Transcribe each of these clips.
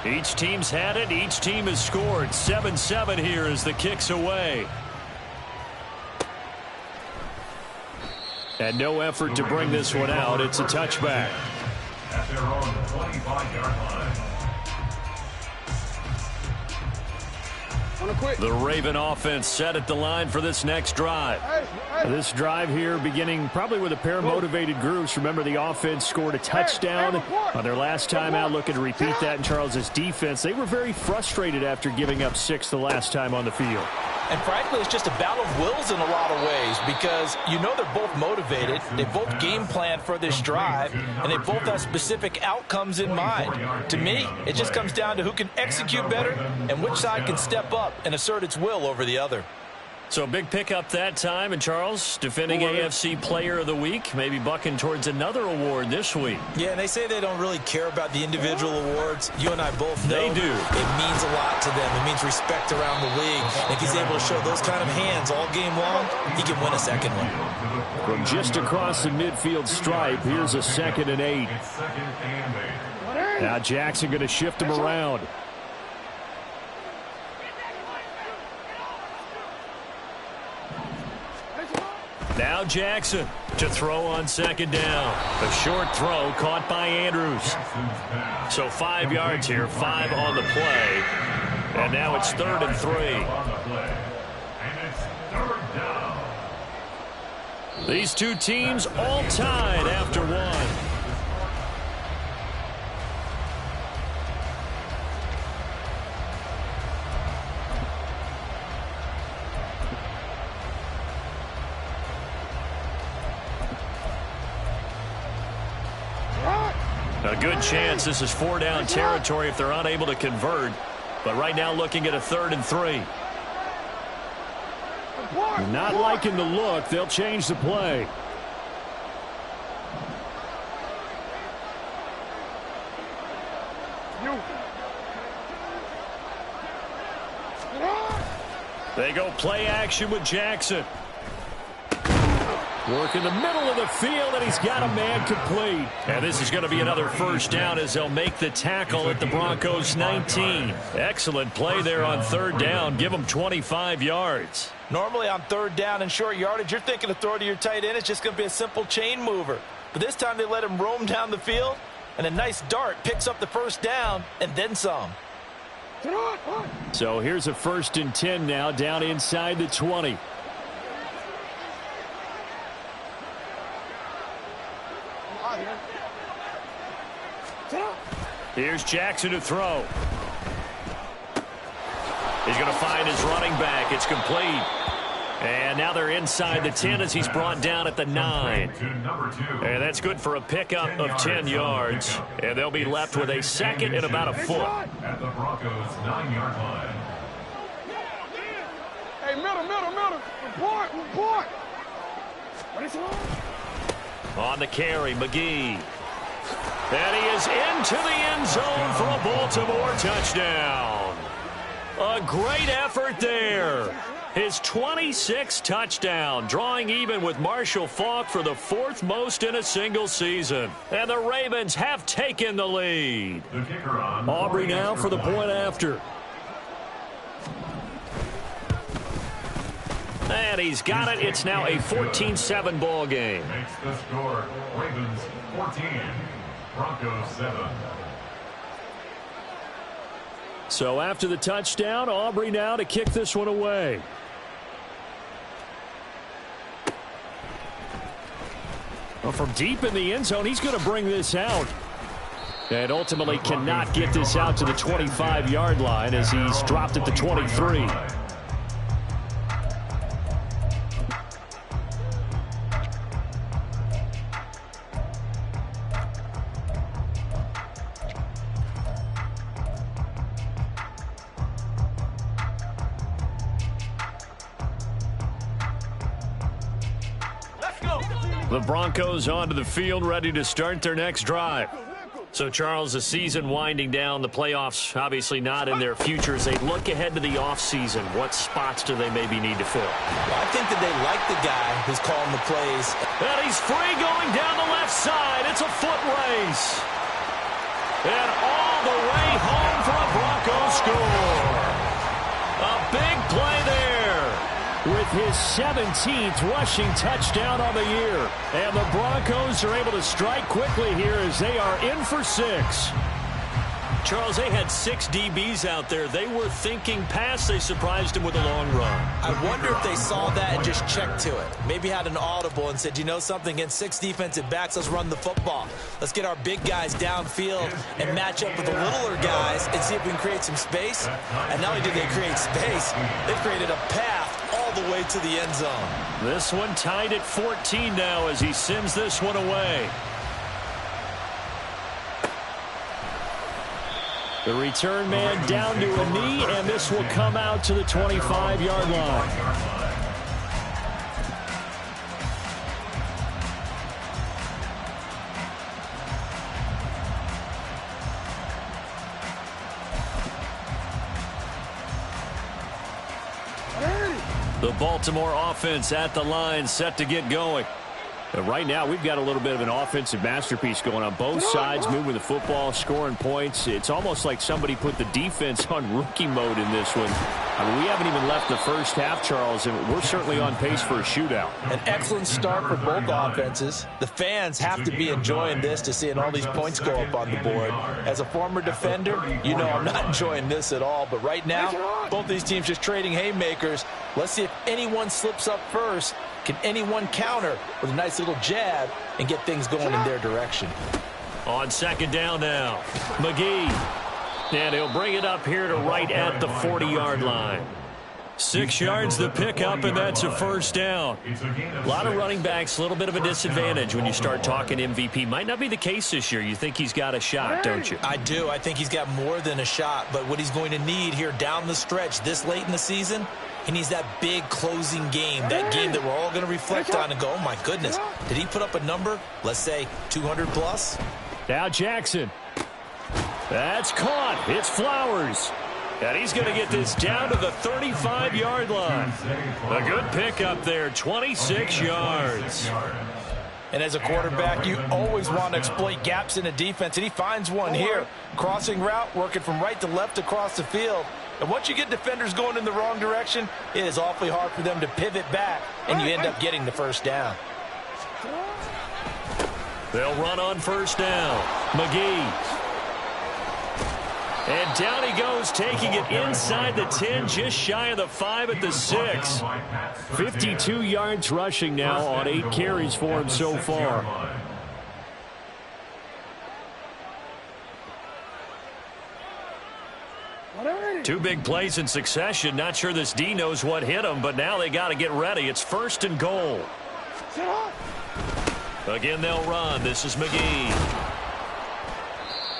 Each team's had it. Each team has scored. 7-7 here as the kick's away. And no effort to bring this one out. It's a touchback. At their own 25-yard line. The Raven offense set at the line for this next drive. This drive here beginning probably with a pair of motivated groups. Remember, the offense scored a touchdown on their last time out, looking to repeat that in Charles's defense. They were very frustrated after giving up 6 the last time on the field. And frankly, it's just a battle of wills in a lot of ways because you know they're both motivated. They both game planned for this drive, and they both have specific outcomes in mind. To me, it just comes down to who can execute better and which side can step up and assert its will over the other. So big pickup that time, and Charles, defending AFC Player of the Week, maybe bucking towards another award this week. Yeah, and they say they don't really care about the individual awards. You and I both know they do. It means a lot to them. It means respect around the league. And if he's able to show those kind of hands all game long, he can win a second one. From just across the midfield stripe, here's a 2nd and 8. Now Jackson going to shift him around. Now Jackson to throw on 2nd down. A short throw caught by Andrews. So 5 yards here, 5 on the play. And now it's 3rd and 3. These two teams all tied after 1. A good chance this is 4-down territory if they're unable to convert. But right now looking at a 3rd and 3. Not liking the look. They'll change the play. They go play action with Jackson. Work in the middle of the field, and he's got a man complete. And this is going to be another 1st down as they'll make the tackle at the Broncos 19. Excellent play there on 3rd down. Give them 25 yards. Normally on 3rd down and short yardage, you're thinking to throw to your tight end. It's just going to be a simple chain mover. But this time they let him roam down the field, and a nice dart picks up the 1st down and then some. So here's a 1st and 10 now down inside the 20. Here's Jackson to throw. He's going to find his running back. It's complete. And now they're inside the 10 as he's brought down at the 9. And that's good for a pickup of 10 yards. And they'll be left with a 2nd and about a foot. At the Broncos 9-yard line. Hey, middle. Report. On the carry, McGee. And he is into the end zone for a Baltimore touchdown. A great effort there. His 26th touchdown, drawing even with Marshall Faulk for the 4th most in a single season. And the Ravens have taken the lead. Aubrey now for the point after. And he's got it. It's now a 14-7 ball game. Makes the score Ravens 14, Broncos 7. So after the touchdown, Aubrey now to kick this one away. Well, from deep in the end zone, he's going to bring this out. And ultimately cannot get this out to the 25-yard line as he's dropped at the 23. The Broncos onto the field, ready to start their next drive. So, Charles, the season winding down, the playoffs obviously not in their future. As they look ahead to the offseason, what spots do they maybe need to fill? Well, I think that they like the guy who's calling the plays. And he's free going down the left side. It's a foot race. And all the way home for his 17th rushing touchdown on the year. And the Broncos are able to strike quickly here as they are in for 6. Charles, they had 6 DBs out there. They were thinking pass. They surprised him with a long run. I wonder if they saw that and just checked to it. Maybe had an audible and said, you know something, against 6 defensive backs, let's run the football. Let's get our big guys downfield and match up with the littler guys and see if we can create some space. And not only did they create space, they created a path all the way to the end zone. This one tied at 14 now as he sends this one away. The return man down to a knee, and this will come out to the 25-yard line. The Baltimore offense at the line, set to get going. Right now, we've got a little bit of an offensive masterpiece going on. Both sides moving the football, scoring points. It's almost like somebody put the defense on rookie mode in this one. I mean, we haven't even left the first half, Charles, and we're certainly on pace for a shootout. An excellent start for both offenses. The fans have to be enjoying this to seeing all these points go up on the board. As a former defender, you know I'm not enjoying this at all. But right now, both these teams just trading haymakers. Let's see if anyone slips up first. Can anyone counter with a nice little jab and get things going in their direction? On second down now, McGee. And he'll bring it up here to right at the 40-yard line. 6 yards the pickup, and that's a first down. A lot of running backs, a little bit of a disadvantage when you start talking MVP. Might not be the case this year. You think he's got a shot, don't you? I do. I think he's got more than a shot. But what he's going to need here down the stretch this late in the season, he needs that big closing game, that game that we're all going to reflect on and go, oh, my goodness, did he put up a number, let's say 200 plus? Now Jackson. That's caught. It's Flowers. And he's going to get this down to the 35-yard line. A good pickup there, 26 yards. And as a quarterback, you always want to exploit gaps in the defense, and he finds one here. Crossing route, working from right to left across the field. And once you get defenders going in the wrong direction, it is awfully hard for them to pivot back, and you end up getting the first down. They'll run on first down. McGee. And down he goes, taking it inside the 10, just shy of the 5 at the 6. 52 yards rushing now on 8 carries for him so far. Two big plays in succession. Not sure this D knows what hit him, but now they got to get ready. It's first and goal. Again, they'll run. This is McGee.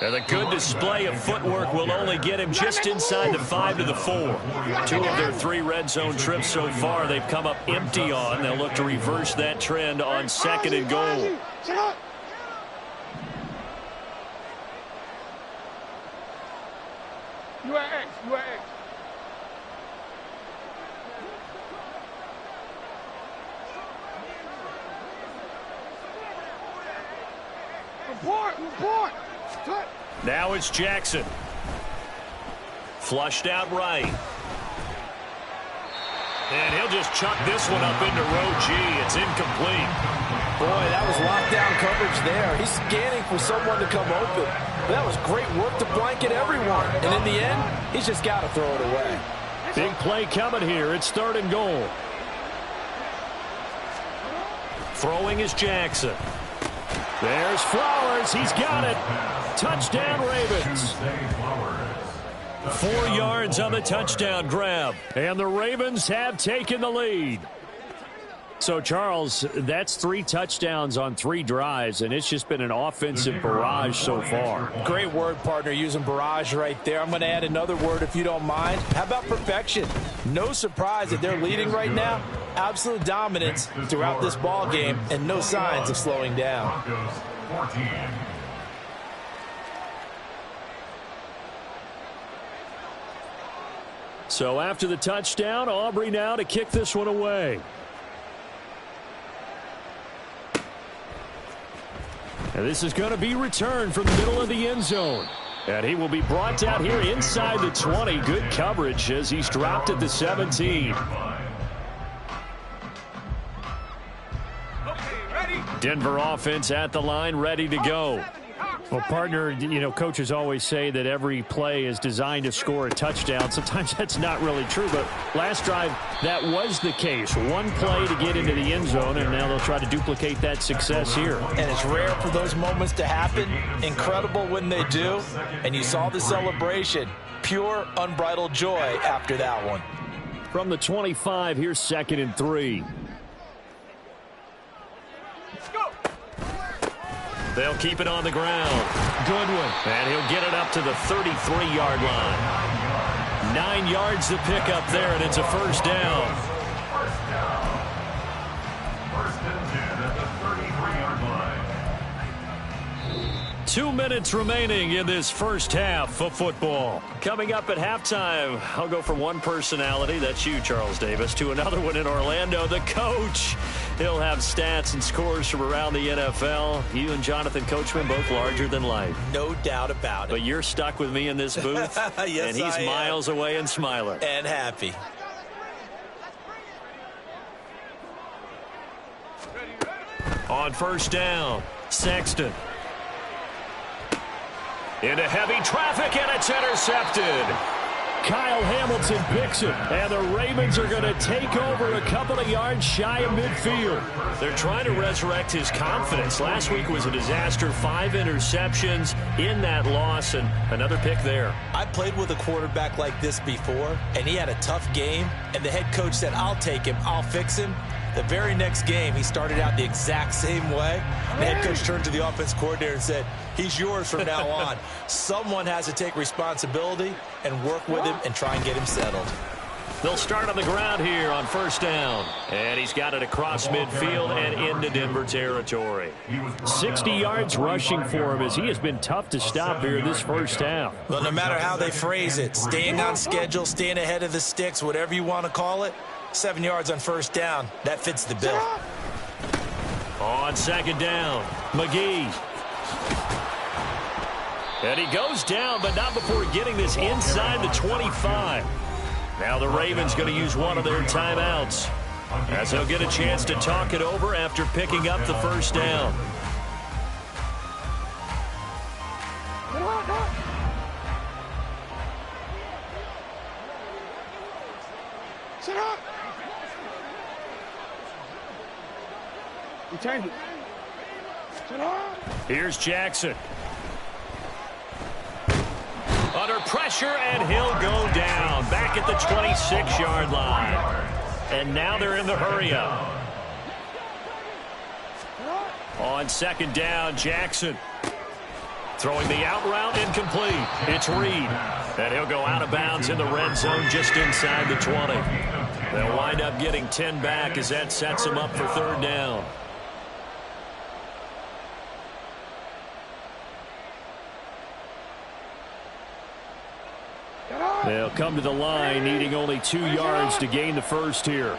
And a good display of footwork will only get him just inside the 5 to the 4. 2 of their 3 red zone trips so far they've come up empty on. They'll look to reverse that trend on second and goal. You at X. You at X. Report. Now it's Jackson. Flushed out right. And he'll just chuck this one up into row G. It's incomplete. Boy, that was lockdown coverage there. He's scanning for someone to come open. But that was great work to blanket everyone. And in the end, he's just got to throw it away. Big play coming here. It's third and goal. Throwing is Jackson. There's Flowers. He's got it. Touchdown, Ravens. 4 yards on the touchdown grab. And the Ravens have taken the lead. So, Charles, that's 3 touchdowns on 3 drives, and it's just been an offensive barrage so far. Great word, partner, using barrage right there. I'm going to add another word if you don't mind. How about perfection? No surprise that they're leading right now. Absolute dominance throughout this ball game, and no signs of slowing down. So after the touchdown, Aubrey now to kick this one away. And this is going to be returned from the middle of the end zone. And he will be brought down here inside the 20. Good coverage as he's dropped at the 17. Denver offense at the line, ready to go. Well, partner, you know, coaches always say that every play is designed to score a touchdown. Sometimes that's not really true, but last drive, that was the case. One play to get into the end zone, and now they'll try to duplicate that success here. And it's rare for those moments to happen. Incredible when they do. And you saw the celebration. Pure, unbridled joy after that one. From the 25, here's 2nd and 3. They'll keep it on the ground. Goodwin. And he'll get it up to the 33-yard line. 9 yards to pick up there, and it's a first down. First and 10 at the 33-yard line. 2 minutes remaining in this first half of football. Coming up at halftime, I'll go from one personality, that's you, Charles Davis, to another one in Orlando, the coach. He'll have stats and scores from around the NFL. You and Jonathan Coachman, both larger than life. No doubt about it. But you're stuck with me in this booth, yes, and he's miles away and smiling. And happy. On first down, Sexton. Into heavy traffic, and it's intercepted. Kyle Hamilton picks it, and the Ravens are going to take over a couple of yards shy of midfield. They're trying to resurrect his confidence. Last week was a disaster, 5 interceptions in that loss, and another pick there. I played with a quarterback like this before, and he had a tough game, and the head coach said, I'll take him, I'll fix him. The very next game, he started out the exact same way. The head coach turned to the offense coordinator and said, he's yours from now on. Someone has to take responsibility and work with him and try and get him settled. They'll start on the ground here on first down. And he's got it across midfield and into Denver territory. 60 yards rushing for him as he has been tough to stop here this first half. Well, no matter how they phrase it, staying on schedule, staying ahead of the sticks, whatever you want to call it, 7 yards on first down, that fits the bill. On second down, McGee. And he goes down, but not before getting this inside the 25. Now the Ravens going to use one of their timeouts, as they'll get a chance to talk it over after picking up the first down. Sit up. You change it. Sit up. Here's Jackson. Under pressure, and he'll go down. Back at the 26-yard line. And now they're in the hurry-up. On second down, Jackson. Throwing the out route, incomplete. It's Reed. And he'll go out of bounds in the red zone just inside the 20. They'll wind up getting 10 back as that sets them up for third down. They'll come to the line, needing only 2 yards to gain the first here.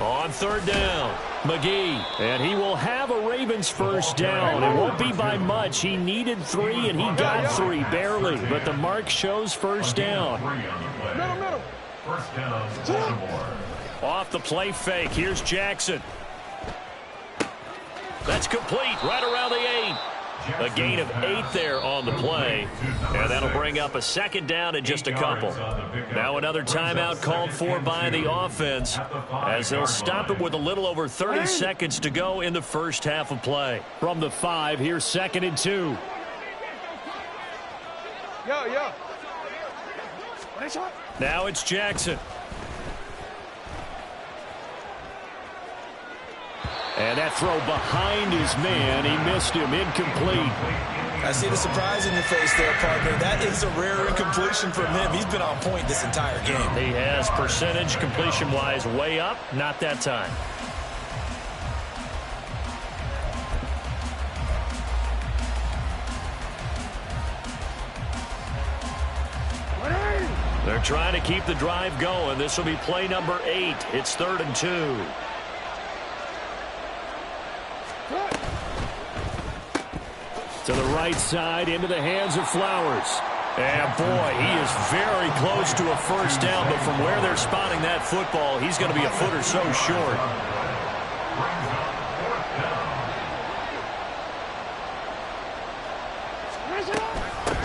On third down, McGee. And he will have a Ravens first down. It won't be by much. He needed 3, and he got 3, barely. But the mark shows first down. First down, Baltimore. Off the play fake, here's Jackson. That's complete, right around the 8. A gain of 8 there on the play, and that'll bring up a second down in just a couple. Now another timeout called for by the offense, as they'll stop it with a little over 30 seconds to go in the first half of play. From the 5, here's 2nd and 2. Now it's Jackson. And that throw behind his man, he missed him, incomplete. I see the surprise in your face there, partner. That is a rare incompletion from him. He's been on point this entire game. He has percentage completion-wise way up, not that time. They're trying to keep the drive going. This will be play number 8. It's 3rd and 2. To the right side, into the hands of Flowers. And, boy, he is very close to a first down, but from where they're spotting that football, he's going to be a foot or so short.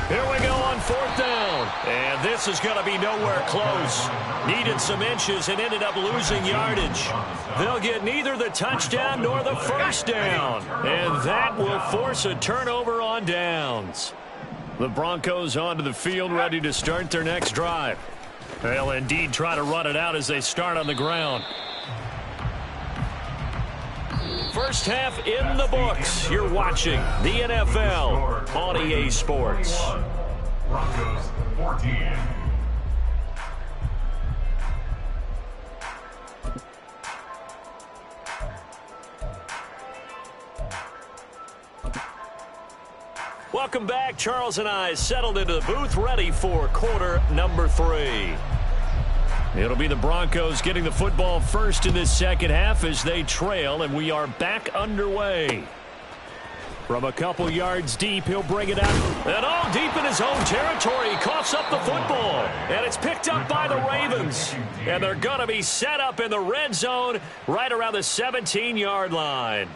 Here we go on fourth down. And this is going to be nowhere close. Needed some inches and ended up losing yardage. They'll get neither the touchdown nor the first down. And that will force a turnover on downs. The Broncos onto the field, ready to start their next drive. They'll indeed try to run it out as they start on the ground. First half in the books. You're watching the NFL on EA Sports. Broncos 14. Welcome back. Charles and I settled into the booth, ready for quarter number 3. It'll be the Broncos getting the football first in this second half as they trail, and we are back underway. From a couple yards deep, he'll bring it out. And all deep in his own territory, he coughs up the football. And it's picked up by the Ravens. And they're going to be set up in the red zone right around the 17-yard line.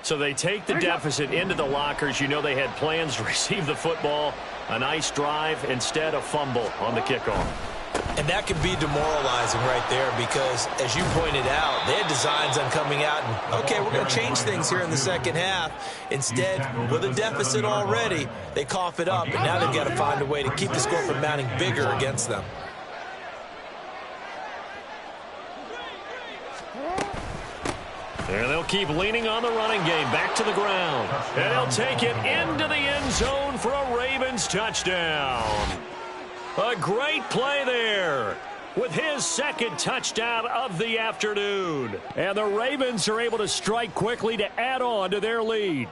So they take the deficit into the lockers. You know they had plans to receive the football. A nice drive, instead a fumble on the kickoff. And that can be demoralizing right there because, as you pointed out, they had designs on coming out and, okay, we're going to change things here in the second half. Instead, with a deficit already, they cough it up, and now they've got to find a way to keep the score from mounting bigger against them. And they'll keep leaning on the running game, back to the ground. And he'll take it into the end zone for a Ravens touchdown. A great play there with his second touchdown of the afternoon. And the Ravens are able to strike quickly to add on to their lead.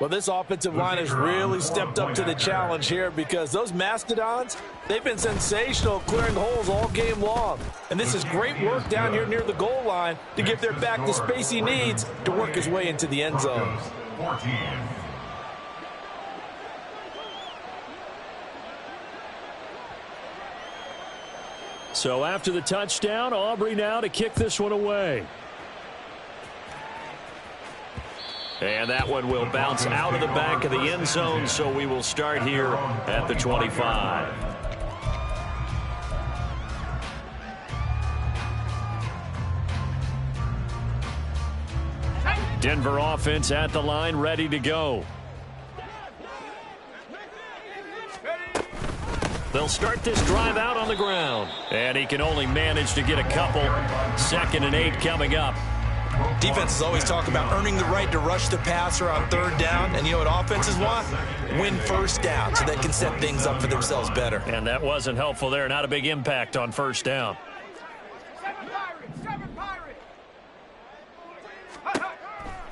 Well, this offensive line has really stepped up to the challenge here because those Mastodons, they've been sensational clearing holes all game long. And this is great work down here near the goal line to give their back the space he needs to work his way into the end zone. 14. So after the touchdown, Aubrey now to kick this one away. And that one will bounce out of the back of the end zone, so we will start here at the 25. Denver offense at the line, ready to go. They'll start this drive out on the ground. And he can only manage to get a couple. 2nd and 8 coming up. Defenses always talk about earning the right to rush the passer on 3rd down. And you know what offenses want? Win first down so they can set things up for themselves better. And that wasn't helpful there. Not a big impact on 1st down.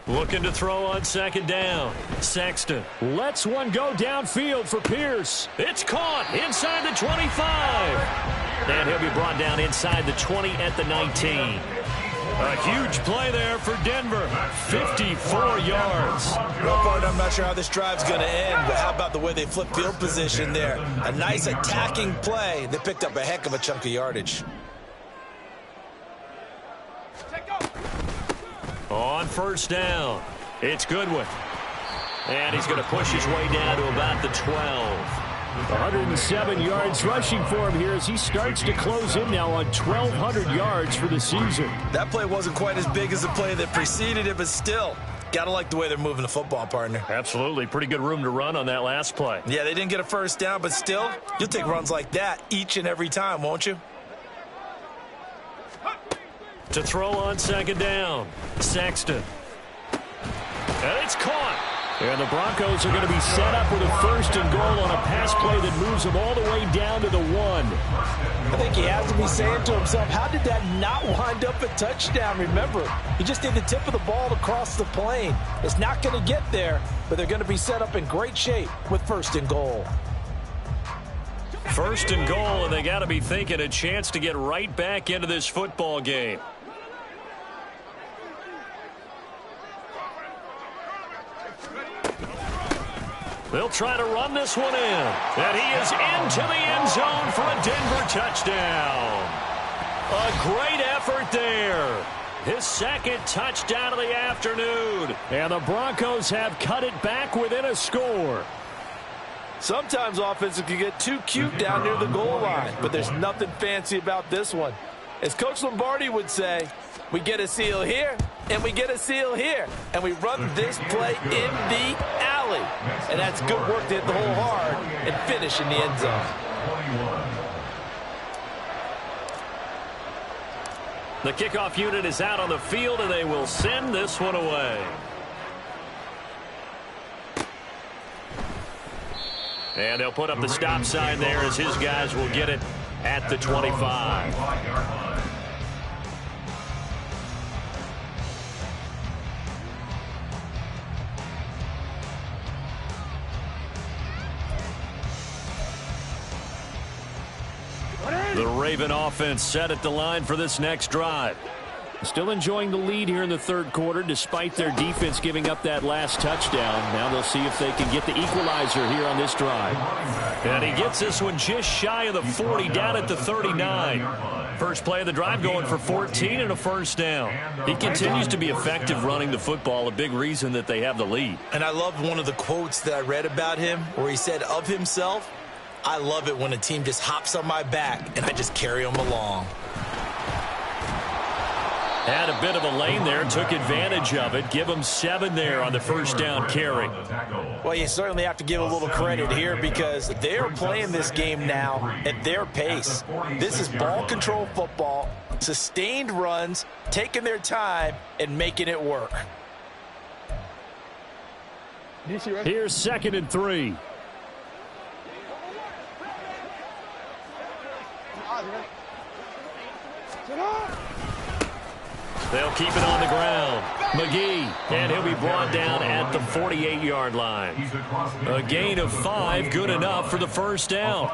Looking to throw on 2nd down. Sexton lets one go downfield for Pierce. It's caught inside the 25. And he'll be brought down inside the 20 at the 19. A huge play there for Denver. 54 yards. Well, partner, I'm not sure how this drive's going to end, but how about the way they flip field position there? A nice attacking play. They picked up a heck of a chunk of yardage. On 1st down, it's Goodwin. And he's going to push his way down to about the 12. 107 yards rushing for him here as he starts to close in now on 1,200 yards for the season. That play wasn't quite as big as the play that preceded it, but still, got to like the way they're moving the football, partner. Absolutely. Pretty good room to run on that last play. Yeah, they didn't get a 1st down, but still, you'll take runs like that each and every time, won't you? To throw on 2nd down, Sexton. And it's caught. And the Broncos are going to be set up with a 1st and goal on a pass play that moves them all the way down to the 1. I think he has to be saying to himself, how did that not wind up a touchdown? Remember, he just did the tip of the ball across the plane. It's not going to get there, but they're going to be set up in great shape with 1st and goal. 1st and goal, and they got to be thinking a chance to get right back into this football game. They'll try to run this one in. And he is into the end zone for a Denver touchdown. A great effort there. His second touchdown of the afternoon. And the Broncos have cut it back within a score. Sometimes offenses can get too cute down near the goal line, but there's nothing fancy about this one. As Coach Lombardi would say, we get a seal here, and we get a seal here, and we run this play in the alley. And that's good work to hit the hole hard and finish in the end zone. The kickoff unit is out on the field, and they will send this one away. And they'll put up the stop sign there as his guys will get it at the 25. The Raven offense set at the line for this next drive. Still enjoying the lead here in the third quarter despite their defense giving up that last touchdown. Now they'll see if they can get the equalizer here on this drive. And he gets this one just shy of the 40, down at the 39. First play of the drive going for 14 and a first down. He continues to be effective running the football, a big reason that they have the lead. And I love one of the quotes that I read about him where he said of himself, I love it when a team just hops on my back and I just carry them along. Had a bit of a lane there, took advantage of it. Give them 7 there on the first down carry. Well, you certainly have to give a little credit here because they're playing this game now at their pace. This is ball control football, sustained runs, taking their time and making it work. Here's 2nd and 3. They'll keep it on the ground. McGee, and he'll be brought down at the 48-yard line. A gain of 5, good enough for the first down.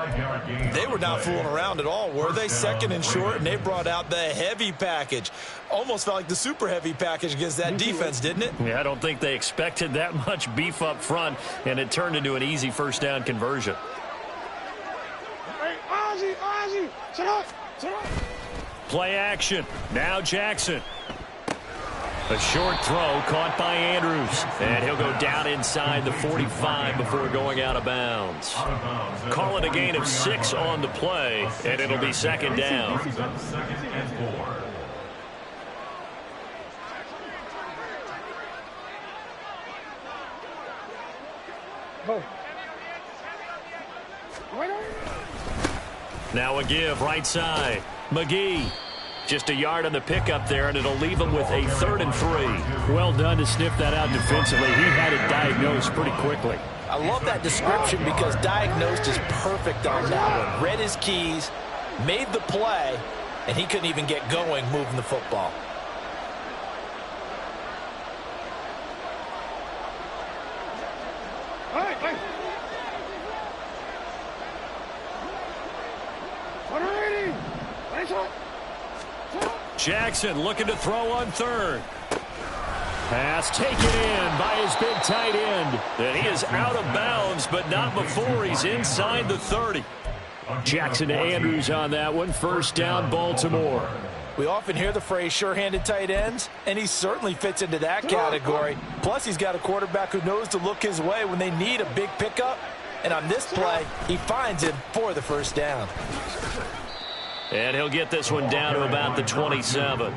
They were not fooling around at all, were they? 2nd and short, and they brought out the heavy package. Almost felt like the super heavy package against that defense, didn't it? Yeah, I don't think they expected that much beef up front, and it turned into an easy first down conversion. Hey, Ozzie, sit up. Play action. Now Jackson. A short throw caught by Andrews. And he'll go down inside the 45 before going out of bounds. Call it a gain of 6 on the play, and it'll be 2nd down. Now a give right side. McGee. Just a yard on the pickup there, and it'll leave him with a 3rd and 3. Well done to sniff that out defensively. He had it diagnosed pretty quickly. I love that description because diagnosed is perfect on that one. Read his keys, made the play, and he couldn't even get going moving the football. Hey. Jackson looking to throw on 3rd. Pass taken in by his big tight end. And he is out of bounds, but not before he's inside the 30. Jackson to Andrews on that one. First down, Baltimore. We often hear the phrase sure-handed tight ends, and he certainly fits into that category. Plus, he's got a quarterback who knows to look his way when they need a big pickup. And on this play, he finds him for the first down. And he'll get this one down to about the 27.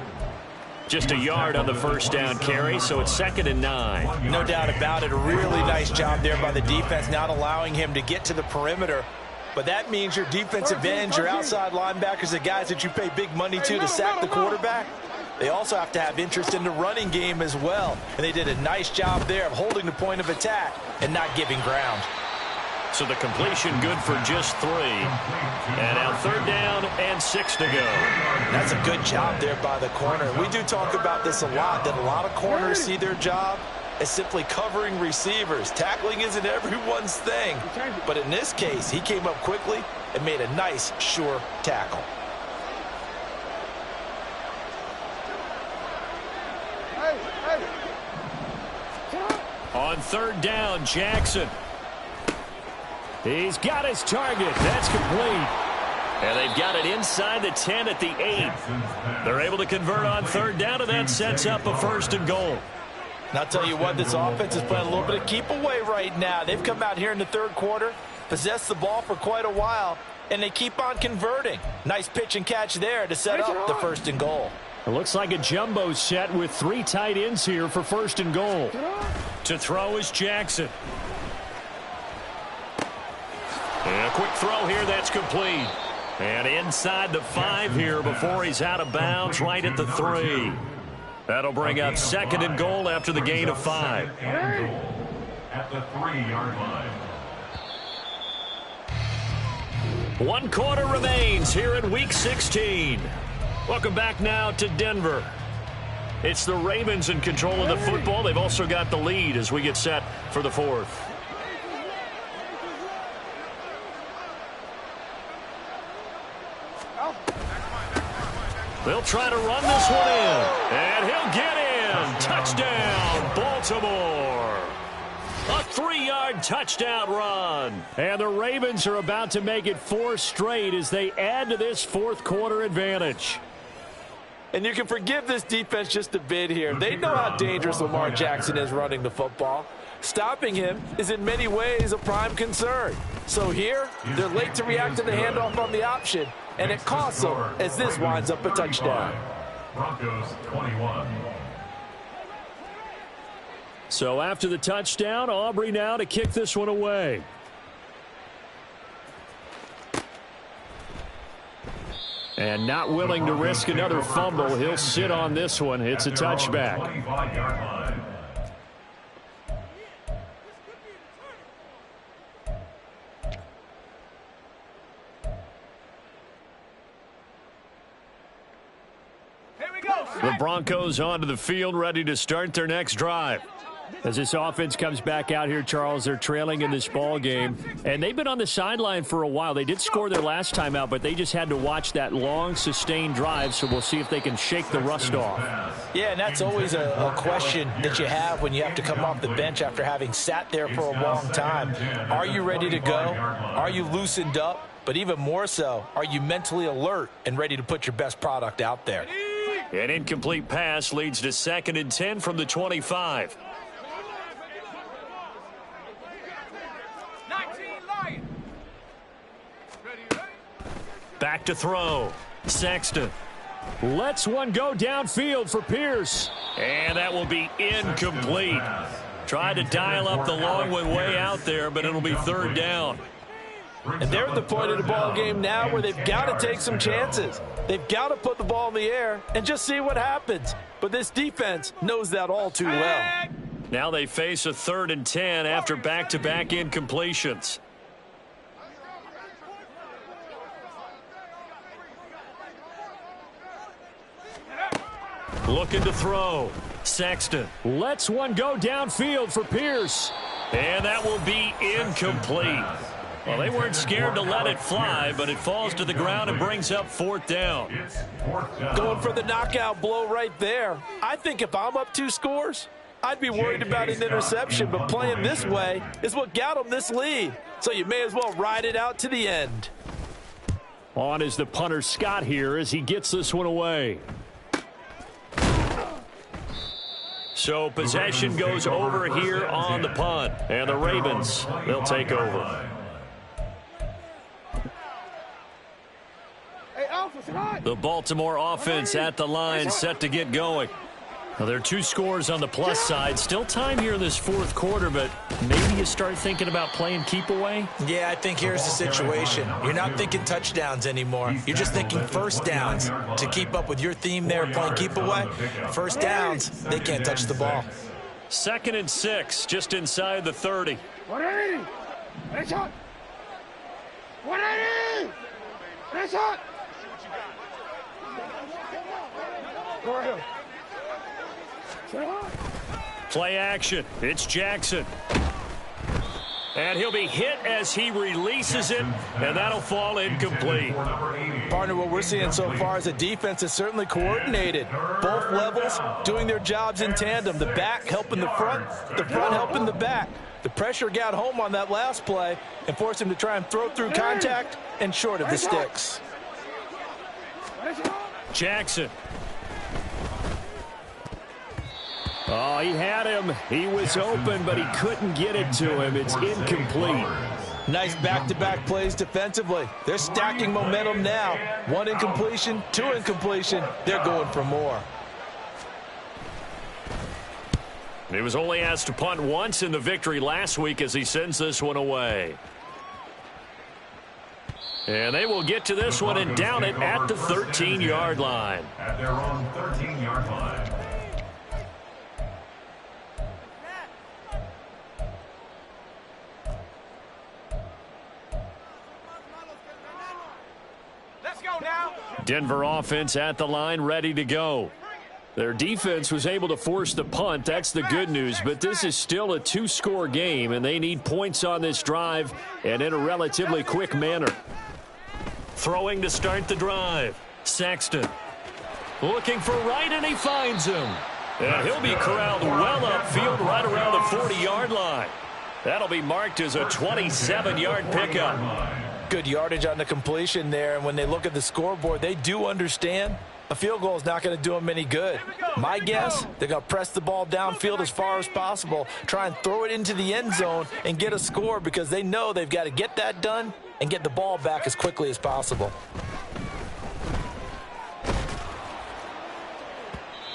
Just a yard on the first down carry, so it's 2nd and 9. No doubt about it. A really nice job there by the defense, not allowing him to get to the perimeter. But that means your defensive ends, your outside linebackers, the guys that you pay big money to sack the quarterback, they also have to have interest in the running game as well. And they did a nice job there of holding the point of attack and not giving ground. So the completion good for just 3. And now 3rd down and 6 to go. That's a good job there by the corner. We do talk about this a lot, that a lot of corners see their job as simply covering receivers. Tackling isn't everyone's thing. But in this case, he came up quickly and made a nice, sure tackle. On 3rd down, Jackson. He's got his target. That's complete. And they've got it inside the 10 at the 8. They're able to convert on third down, and that sets up a first and goal. And I'll tell you what, this offense is playing a little bit of keep away right now. They've come out here in the third quarter, possessed the ball for quite a while, and they keep on converting. Nice pitch and catch there to set up the first and goal. It looks like a jumbo set with 3 tight ends here for first and goal. To throw is Jackson. And a quick throw here, that's complete. And inside the 5 here before he's out of bounds, right at the 3. That'll bring up second and goal after the gain of 5. At the 3-yard line. 1 quarter remains here in Week 16. Welcome back now to Denver. It's the Ravens in control of the football. They've also got the lead as we get set for the 4th. They'll try to run this one in. And he'll get in. Touchdown, Baltimore. A 3-yard touchdown run. And the Ravens are about to make it 4 straight as they add to this fourth quarter advantage. And you can forgive this defense just a bit here. They know how dangerous Lamar Jackson is running the football. Stopping him is in many ways a prime concern. So here, they're late to react to the handoff on the option, and it costs them as this winds up a touchdown. Broncos 21. So after the touchdown, Aubrey now to kick this one away. And not willing to risk another fumble, he'll sit on this one. It's a touchback. 25-yard line. The Broncos onto the field, ready to start their next drive. As this offense comes back out here, Charles, they're trailing in this ball game. And they've been on the sideline for a while. They did score their last time out, but they just had to watch that long, sustained drive, so we'll see if they can shake the rust off. Yeah, and that's always a question that you have when you have to come off the bench after having sat there for a long time. Are you ready to go? Are you loosened up? But even more so, are you mentally alert and ready to put your best product out there? An incomplete pass leads to 2nd and 10 from the 25. Back to throw. Sexton. Lets one go downfield for Pierce. And that will be incomplete. Tried to dial up the long one way out there, but it'll be 3rd down. And they're at the point of the ball game now where they've got to take some chances. They've got to put the ball in the air and just see what happens. But this defense knows that all too well. Now they face a 3rd and 10 after back-to-back incompletions. Looking to throw. Sexton. Lets one go downfield for Pierce. And that will be incomplete. Well, they weren't scared to let it fly, but it falls to the ground and brings up 4th down. Going for the knockout blow right there. I think if I'm up 2 scores, I'd be worried about an interception, but playing this way is what got them this lead. So you may as well ride it out to the end. On is the punter Scott here as he gets this one away. So possession goes over here on the punt. And the Ravens, they'll take over. The Baltimore offense at the line, set to get going. Now, there are 2 scores on the plus side. Still time here in this 4th quarter, but maybe you start thinking about playing keep away? Yeah, I think here's the situation. You're not thinking touchdowns anymore. You're just thinking first downs. To keep up with your theme there, playing keep away, first downs, they can't touch the ball. 2nd and 6, just inside the 30. 180. Nice shot. 180. Nice shot. Go ahead. Play action. It's Jackson. And he'll be hit as he releases it, and that'll fall incomplete. Partner, what we're seeing so far is the defense is certainly coordinated. Both levels doing their jobs in tandem. The back helping the front helping the back. The pressure got home on that last play and forced him to try and throw through contact and short of the sticks. Jackson. Oh, he had him. He was open, but he couldn't get it to him. It's incomplete. Nice back-to-back plays defensively. They're stacking momentum now. 1 incompletion, 2 incompletion. They're going for more. He was only asked to punt once in the victory last week as he sends this one away. And they will get to this one and down it at the 13-yard line. At their own 13-yard line. Let's go now. Denver offense at the line, ready to go. Their defense was able to force the punt. That's the good news, but this is still a 2-score game, and they need points on this drive and in a relatively quick manner. Throwing to start the drive. Sexton looking for right, and he finds him. And he'll be corralled well upfield right around the 40-yard line. That'll be marked as a 27-yard pickup. Good yardage on the completion there, and when they look at the scoreboard, they do understand a field goal is not going to do them any good. My guess, they're going to press the ball downfield as far as possible, try and throw it into the end zone and get a score because they know they've got to get that done and get the ball back as quickly as possible.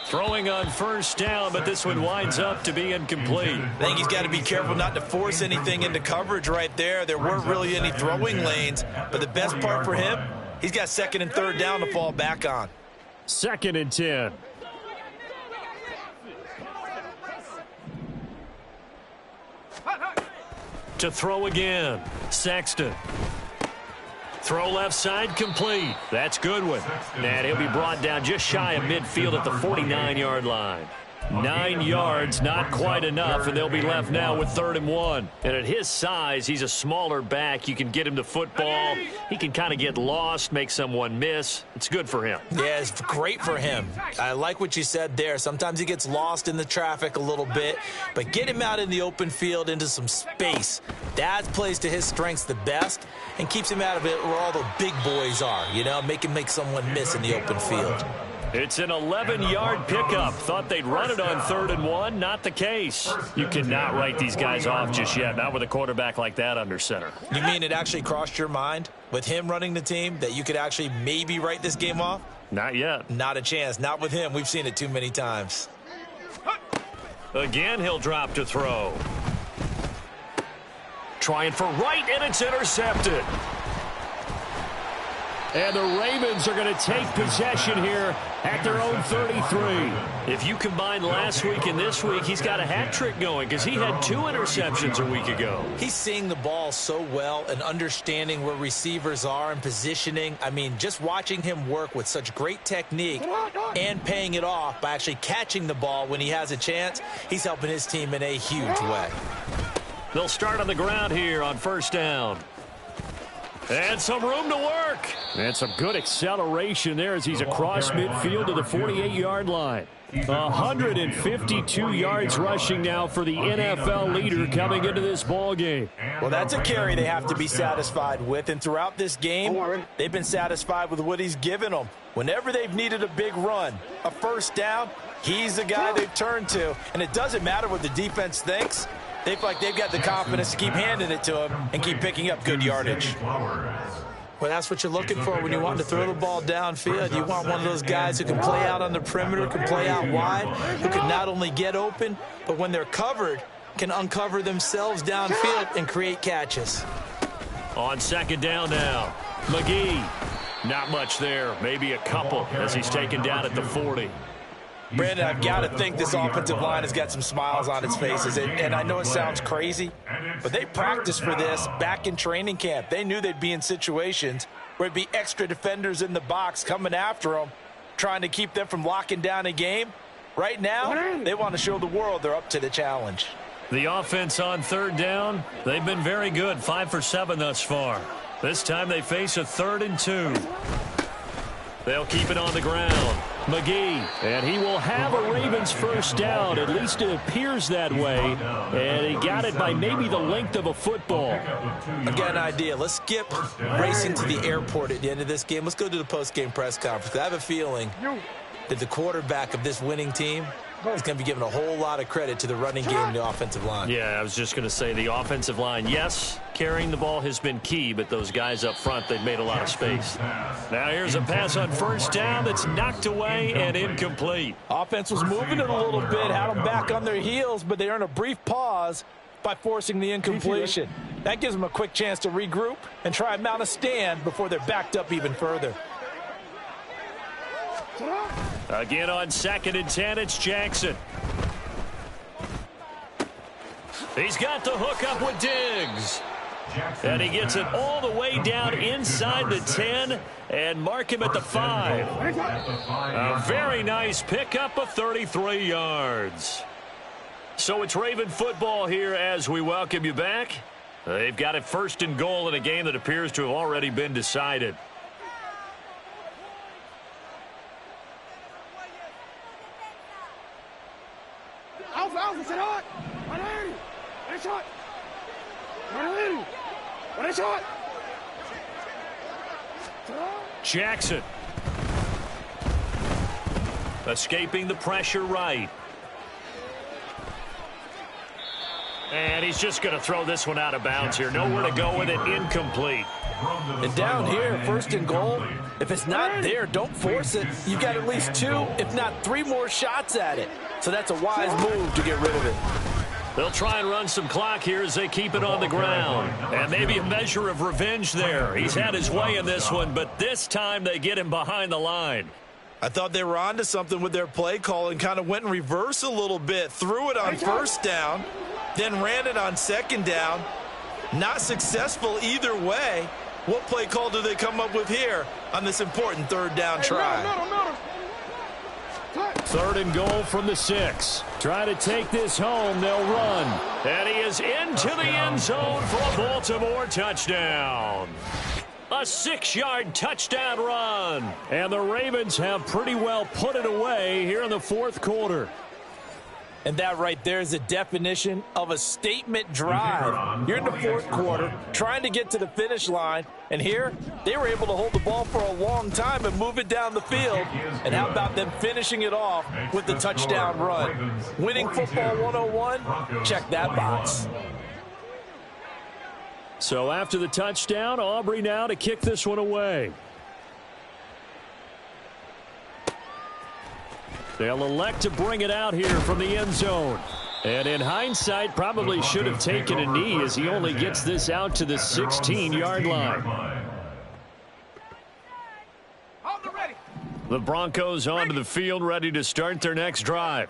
Throwing on first down, but this one winds up to be incomplete. I think he's got to be careful not to force anything into coverage right there. There weren't really any throwing lanes, but the best part for him, he's got 2nd and 3rd down to fall back on. 2nd and 10. To throw again. Sexton. Throw left side complete. That's Goodwin. And he'll be brought down just shy of midfield at the 49-yard line. 9 yards, not quite enough, and they'll be left now with 3rd and 1. And at his size, he's a smaller back. You can get him the football. He can kind of get lost, make someone miss. It's good for him. Yeah, it's great for him. I like what you said there. Sometimes he gets lost in the traffic a little bit, but get him out in the open field into some space. That plays to his strengths the best and keeps him out of it where all the big boys are, you know, make him make someone miss in the open field. It's an 11-yard pickup. Thought they'd run it on 3rd and 1. Not the case. You cannot write these guys off just yet, not with a quarterback like that under center. You mean it actually crossed your mind with him running the team that you could actually maybe write this game off? Not yet. Not a chance. Not with him. We've seen it too many times. Again, he'll drop to throw. Trying for right, and it's intercepted. And the Ravens are going to take possession here at their own 33. If you combine last week and this week, he's got a hat trick going because he had 2 interceptions a week ago. He's seeing the ball so well and understanding where receivers are and positioning. I mean, just watching him work with such great technique and paying it off by actually catching the ball when he has a chance, he's helping his team in a huge way. They'll start on the ground here on 1st down. And some room to work. And some good acceleration there as he's across midfield to the 48-yard line. 152 yards rushing now for the NFL leader coming into this ball game. Well, that's a carry they have to be satisfied with. And throughout this game, they've been satisfied with what he's given them. Whenever they've needed a big run, a 1st down, he's the guy they've turned to. And it doesn't matter what the defense thinks. They feel like they've got the confidence to keep handing it to him and keep picking up good yardage. Well, that's what you're looking for when you want to throw the ball downfield. You want one of those guys who can play out on the perimeter, can play out wide, who can not only get open, but when they're covered, can uncover themselves downfield and create catches. On 2nd down now, McGee. Not much there, maybe a couple as he's taken down at the 40. Brandon, I've got to think this offensive line has got some smiles on its faces. And I know it sounds crazy, but they practiced for this back in training camp. They knew they'd be in situations where there'd be extra defenders in the box coming after them, trying to keep them from locking down a game. Right now, they want to show the world they're up to the challenge. The offense on 3rd down, they've been very good, 5 for 7 thus far. This time they face a 3rd and 2. They'll keep it on the ground. McGee, and he will have a Ravens first down. At least it appears that way. And he got it by maybe the length of a football. I got an idea. Let's skip racing to the airport at the end of this game. Let's go to the post-game press conference. I have a feeling that the quarterback of this winning team is going to be given a whole lot of credit to the running game and the offensive line. Yeah, I was just going to say the offensive line, yes, carrying the ball has been key, but those guys up front, they've made a lot of space. Now here's a pass on first down that's knocked away and incomplete. Offense was moving it a little bit, had them back on their heels, but they earned a brief pause by forcing the incompletion. That gives them a quick chance to regroup and try and mount a stand before they're backed up even further. Again on 2nd and 10, it's Jackson. He's got the hook up with Diggs. And he gets it all the way down inside the 10 and mark him at the 5. A very nice pickup of 33 yards. So it's Raven football here as we welcome you back. They've got it 1st and goal in a game that appears to have already been decided. Alpha, sit hot. 180. One shot. 180. One shot. Jackson. Escaping the pressure right. And he's just going to throw this one out of bounds here. Nowhere to go with it. Incomplete. And down here, 1st and goal, if it's not there, don't force it. You've got at least 2, if not 3 more shots at it. So that's a wise move to get rid of it. They'll try and run some clock here as they keep it on the ground. And maybe a measure of revenge there. He's had his way in this one, but this time they get him behind the line. I thought they were onto something with their play call and kind of went in reverse a little bit. Threw it on 1st down, then ran it on 2nd down. Not successful either way. What play call do they come up with here on this important 3rd down try? 3rd and goal from the 6. Try to take this home. They'll run. And he is into the end zone for a Baltimore touchdown. A 6-yard touchdown run. And the Ravens have pretty well put it away here in the 4th quarter. And that right there is the definition of a statement drive. You're in the 4th quarter, trying to get to the finish line, and here they were able to hold the ball for a long time and move it down the field. And how about them finishing it off with the touchdown run? Winning football 101, check that box. So after the touchdown, Aubrey now to kick this one away. They'll elect to bring it out here from the end zone. And in hindsight, probably should have taken a knee as he only gets this out to the 16-yard line. The Broncos onto the field, ready to start their next drive.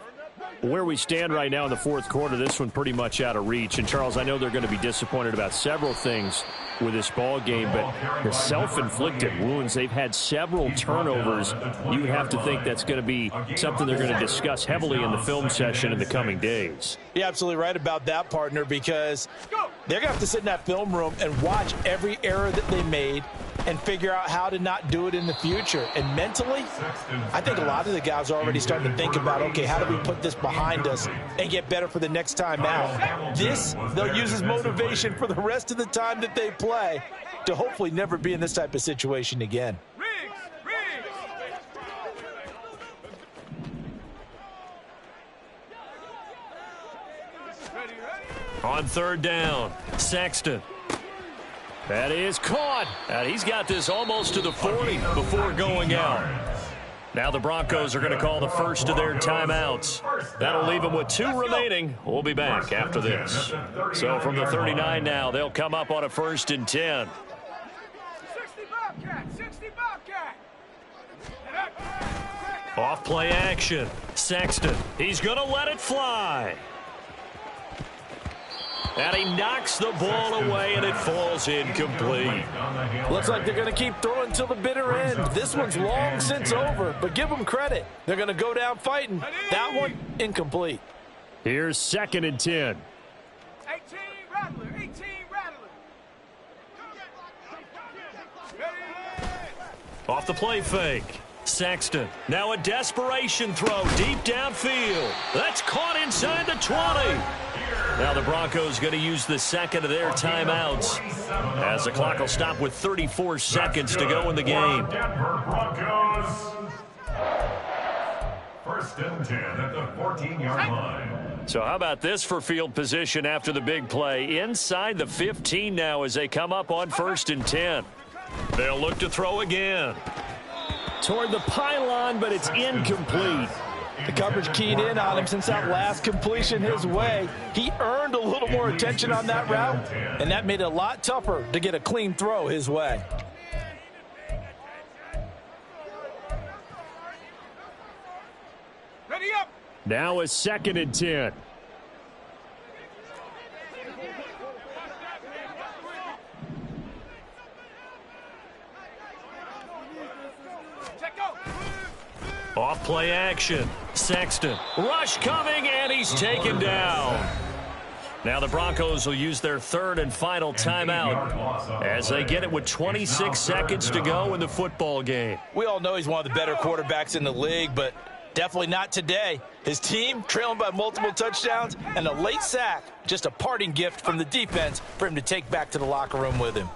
Where we stand right now in the 4th quarter, this one pretty much out of reach. And, Charles, I know they're going to be disappointed about several things with this ball game, but the self-inflicted wounds, they've had several turnovers. You would have to think that's going to be something they're going to discuss heavily in the film session in the coming days. You're absolutely right about that, partner, because they're going to have to sit in that film room and watch every error that they made and figure out how to not do it in the future. And mentally, I think a lot of the guys are already starting to think about, okay, how do we put this behind us and get better for the next time out? This, they'll use as motivation for the rest of the time that they play to hopefully never be in this type of situation again. On 3rd down, Sexton. That is caught. And he's got this almost to the 40 before going out. Now the Broncos are going to call the first of their timeouts. That'll leave them with 2 remaining. We'll be back after this. So from the 39 now, they'll come up on a 1st and 10. 60 Bobcat, 60 Bobcat. Off play action. Sexton. He's going to let it fly. And he knocks the ball away, and it falls incomplete. Looks like they're going to keep throwing till the bitter end. This one's long since over, but give them credit. They're going to go down fighting. That one, incomplete. Here's 2nd and 10. 18 Rattler, 18 Rattler. Off the play fake. Sexton. Now a desperation throw deep downfield. That's caught inside the 20. Now the Broncos going to use the second of their timeouts as the clock will stop with 34 seconds to go in the game. Denver Broncos. First and 10 at the 14-yard line. So how about this for field position after the big play? Inside the 15 now as they come up on first and 10. They'll look to throw again. Toward the pylon, but it's incomplete. The coverage keyed in on him since that last completion his way. He earned a little more attention on that route, and that made it a lot tougher to get a clean throw his way. Ready up. Now a second and 10. Check go. Off play action. Sexton. Rush coming, and he's taken down. Now the Broncos will use their third and final timeout as they get it with 26 seconds to go in the football game. We all know he's one of the better quarterbacks in the league, but definitely not today. His team trailing by multiple touchdowns and a late sack. Just a parting gift from the defense for him to take back to the locker room with him.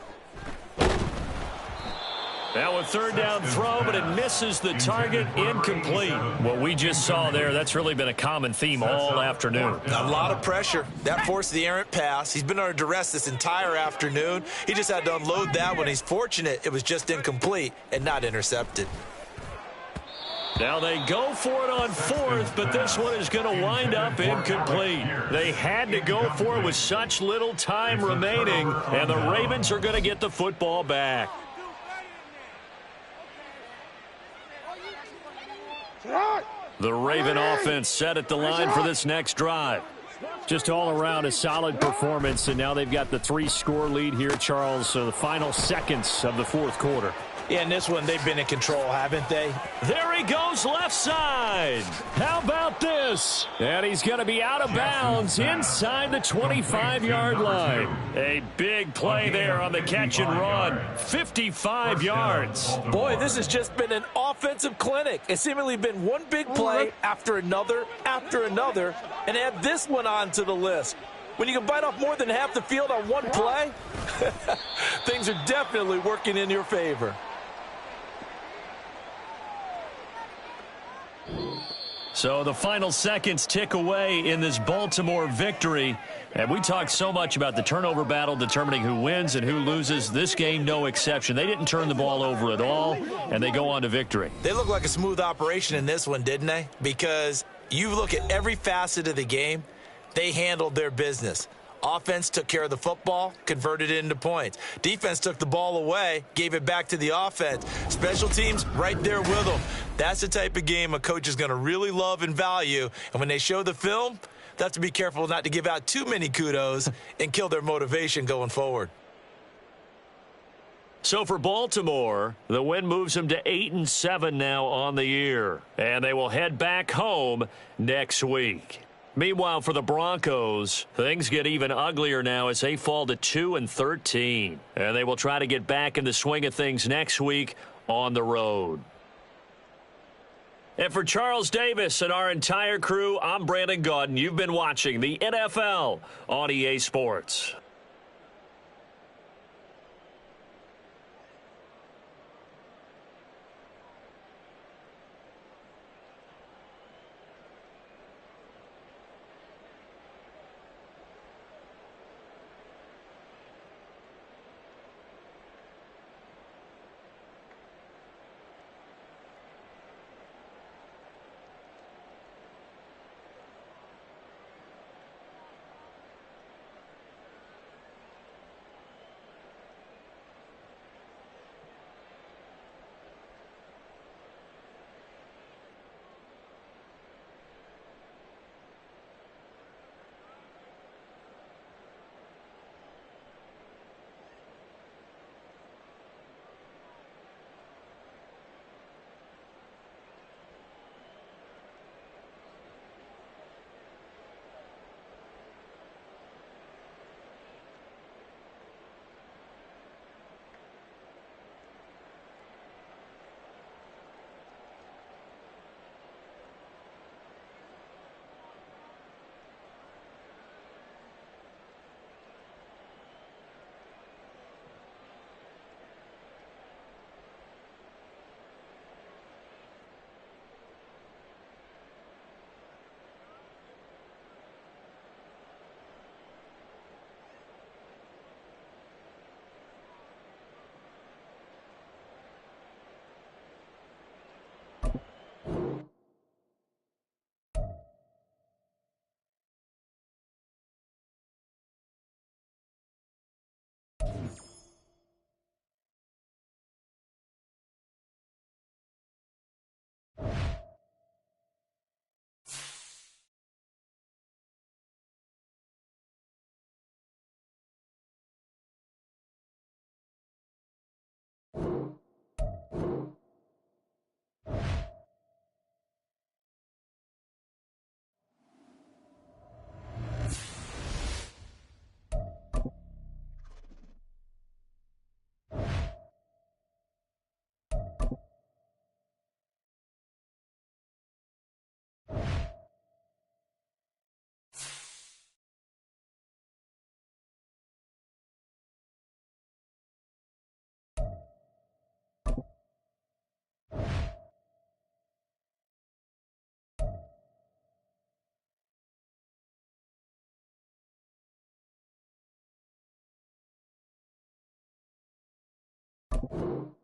Now a third down throw, but it misses the target, incomplete. What we just saw there, that's really been a common theme all afternoon. A lot of pressure. That forced the errant pass. He's been under duress this entire afternoon. He just had to unload that one. He's fortunate it was just incomplete and not intercepted. Now they go for it on fourth, but this one is going to wind up incomplete. They had to go for it with such little time remaining, and the Ravens are going to get the football back. The Raven offense set at the line for this next drive. Just all around a solid performance, and now they've got the 3-score lead here, Charles, so the final seconds of the fourth quarter. Yeah, in this one, they've been in control, haven't they? There he goes left side. How about this? And he's going to be out of bounds inside the 25-yard line. A big play there on the catch and run. 55 yards. Boy, this has just been an offensive clinic. It's seemingly been one big play after another, and add this one on to the list. When you can bite off more than half the field on one play, things are definitely working in your favor. So the final seconds tick away in this Baltimore victory. And we talked so much about the turnover battle determining who wins and who loses. This game, no exception. They didn't turn the ball over at all, and they go on to victory. They look like a smooth operation in this one, didn't they? Because you look at every facet of the game, they handled their business. Offense took care of the football, converted it into points. Defense took the ball away, gave it back to the offense. Special teams right there with them. That's the type of game a coach is going to really love and value. And when they show the film, they have to be careful not to give out too many kudos and kill their motivation going forward. So for Baltimore, the win moves them to 8-7 now on the year. And they will head back home next week. Meanwhile, for the Broncos, things get even uglier now as they fall to 2-13. And they will try to get back in the swing of things next week on the road. And for Charles Davis and our entire crew, I'm Brandon Gaudin. You've been watching the NFL on EA Sports. you.